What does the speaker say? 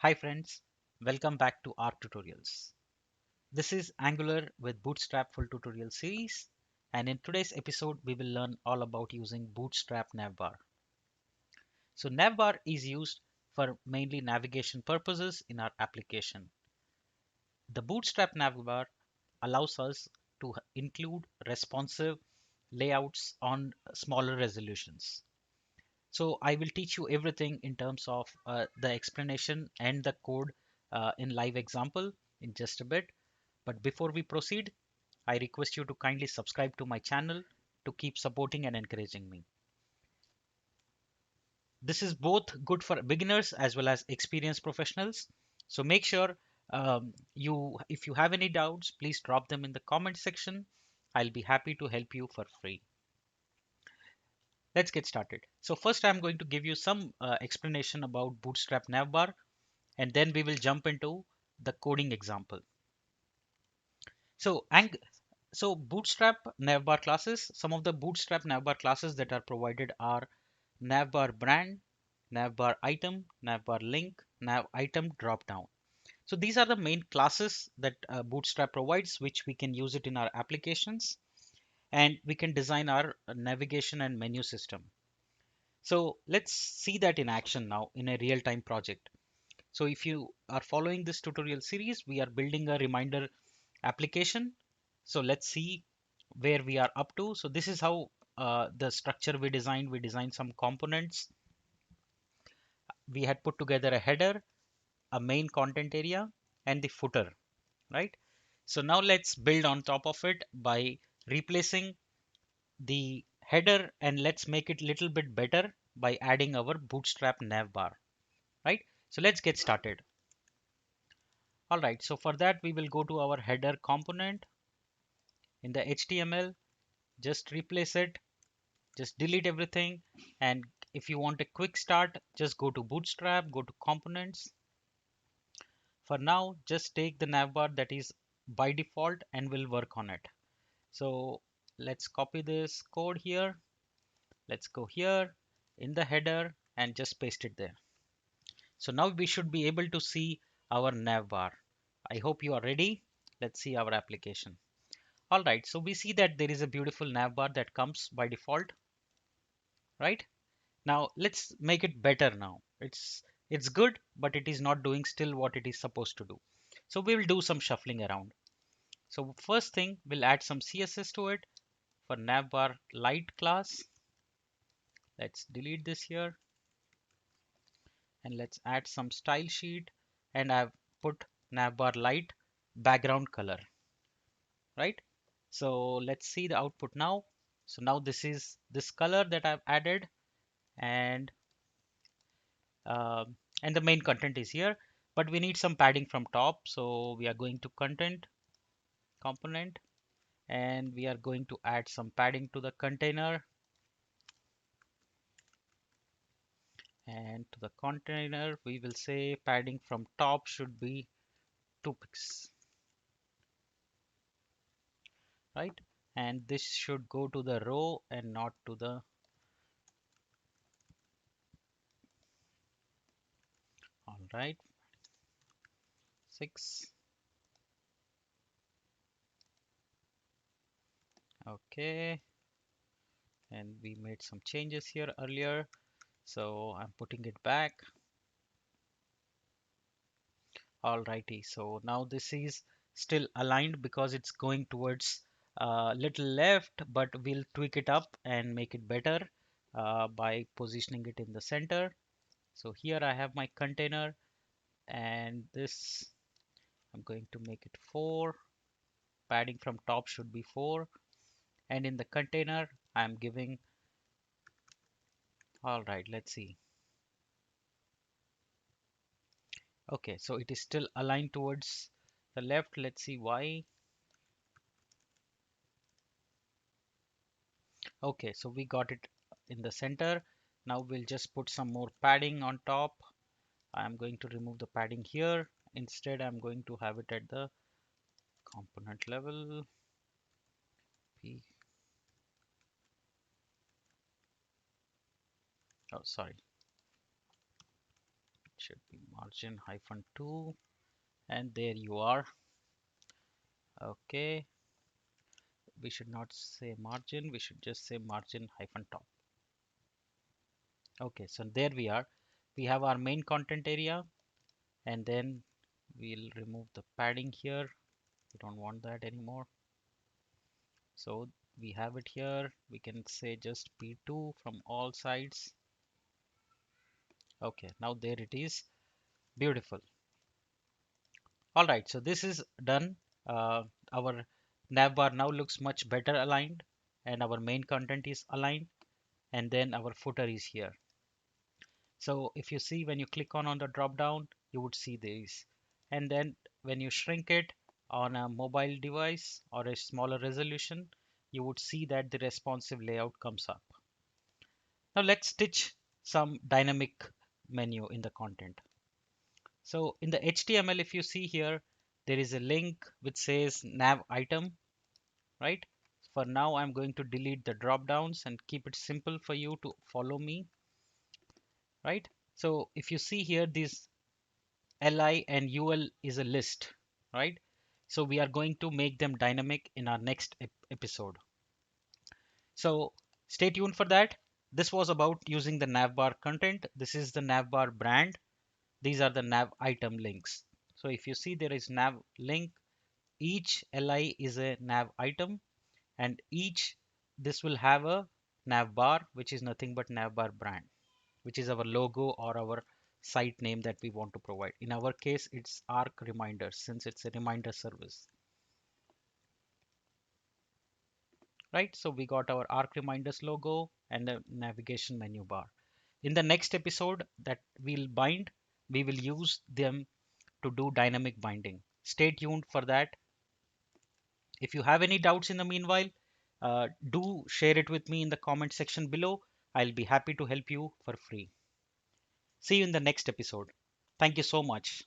Hi friends, welcome back to ARC Tutorials. This is Angular with Bootstrap full tutorial series, and in today's episode we will learn all about using Bootstrap Navbar. So Navbar is used for mainly navigation purposes in our application. The Bootstrap Navbar allows us to include responsive layouts on smaller resolutions. So I will teach you everything in terms of the explanation and the code in live example in just a bit. But before we proceed, I request you to kindly subscribe to my channel to keep supporting and encouraging me. This is both good for beginners as well as experienced professionals. So make sure if you have any doubts, please drop them in the comment section. I'll be happy to help you for free. Let's get started. So first I'm going to give you some explanation about Bootstrap Navbar, and then we will jump into the coding example. So, Bootstrap Navbar classes, some of the Bootstrap Navbar classes that are provided are Navbar brand, Navbar item, Navbar link, Nav item dropdown. So these are the main classes that Bootstrap provides, which we can use it in our applications, and we can design our navigation and menu system. So let's see that in action now in a real-time project. So if you are following this tutorial series, we are building a reminder application. So let's see where we are up to. So this is how the structure we designed. We designed some components. We had put together a header, a main content area, and the footer, right? So now let's build on top of it by replacing the header, and let's make it a little bit better by adding our Bootstrap navbar, right? So let's get started. All right, so for that we will go to our header component in the HTML, just replace it, just delete everything. And if you want a quick start, just go to Bootstrap, go to components. For now, just take the navbar that is by default and we'll work on it. So let's copy this code here. Let's go here in the header and just paste it there. So now we should be able to see our navbar. I hope you are ready. Let's see our application. All right, so we see that there is a beautiful navbar that comes by default, right? Now let's make it better now. It's good, but it is not doing still what it is supposed to do. So we will do some shuffling around. So first thing, we'll add some CSS to it for navbar light class. Let's delete this here and let's add some style sheet, and I've put navbar light background color, right? So let's see the output now. So now this is this color that I've added, and and the main content is here, but we need some padding from top. So we are going to content component, and we are going to add some padding to the container, and to the container we will say padding from top should be 2 pixels, right? And this should go to the row and not to the, all right, 6. Okay, and we made some changes here earlier, so I'm putting it back. Alrighty, so now this is still aligned because it's going towards little left, but we'll tweak it up and make it better by positioning it in the center. So here I have my container, and this I'm going to make it 4. Padding from top should be 4, and in the container I'm giving, all right, let's see. Okay, so it is still aligned towards the left. Let's see why. Okay, so we got it in the center. Now we'll just put some more padding on top. I'm going to remove the padding here. Instead, I'm going to have it at the component level. P. Oh, sorry. should be margin hyphen 2, and there you are. Okay, we should not say margin, we should just say margin hyphen top. Okay, so there we are. We have our main content area, and then we'll remove the padding here. We don't want that anymore. So we have it here. We can say just P2 from all sides. Okay, now there it is. Beautiful. All right, so this is done. Our navbar now looks much better aligned, and our main content is aligned, and then our footer is here. So if you see, when you click on the drop down, you would see these. And then when you shrink it on a mobile device or a smaller resolution, you would see that the responsive layout comes up. Now let's stitch some dynamic menu in the content. So in the HTML, if you see here, there is a link which says nav item, right? For now, I'm going to delete the drop downs and keep it simple for you to follow me, right? So if you see here, this li and ul is a list, right? So we are going to make them dynamic in our next episode. So stay tuned for that. This was about using the navbar content. This is the navbar brand. These are the nav item links. So if you see, there is nav link, each li is a nav item, and each this will have a nav bar, which is nothing but navbar brand, which is our logo or our site name that we want to provide. In our case, it's arc reminders, since it's a reminder service, right? So we got our arc reminders logo and the navigation menu bar. In the next episode that we'll bind, we will use them to do dynamic binding. Stay tuned for that. If you have any doubts in the meanwhile, do share it with me in the comment section below. I'll be happy to help you for free. See you in the next episode. Thank you so much.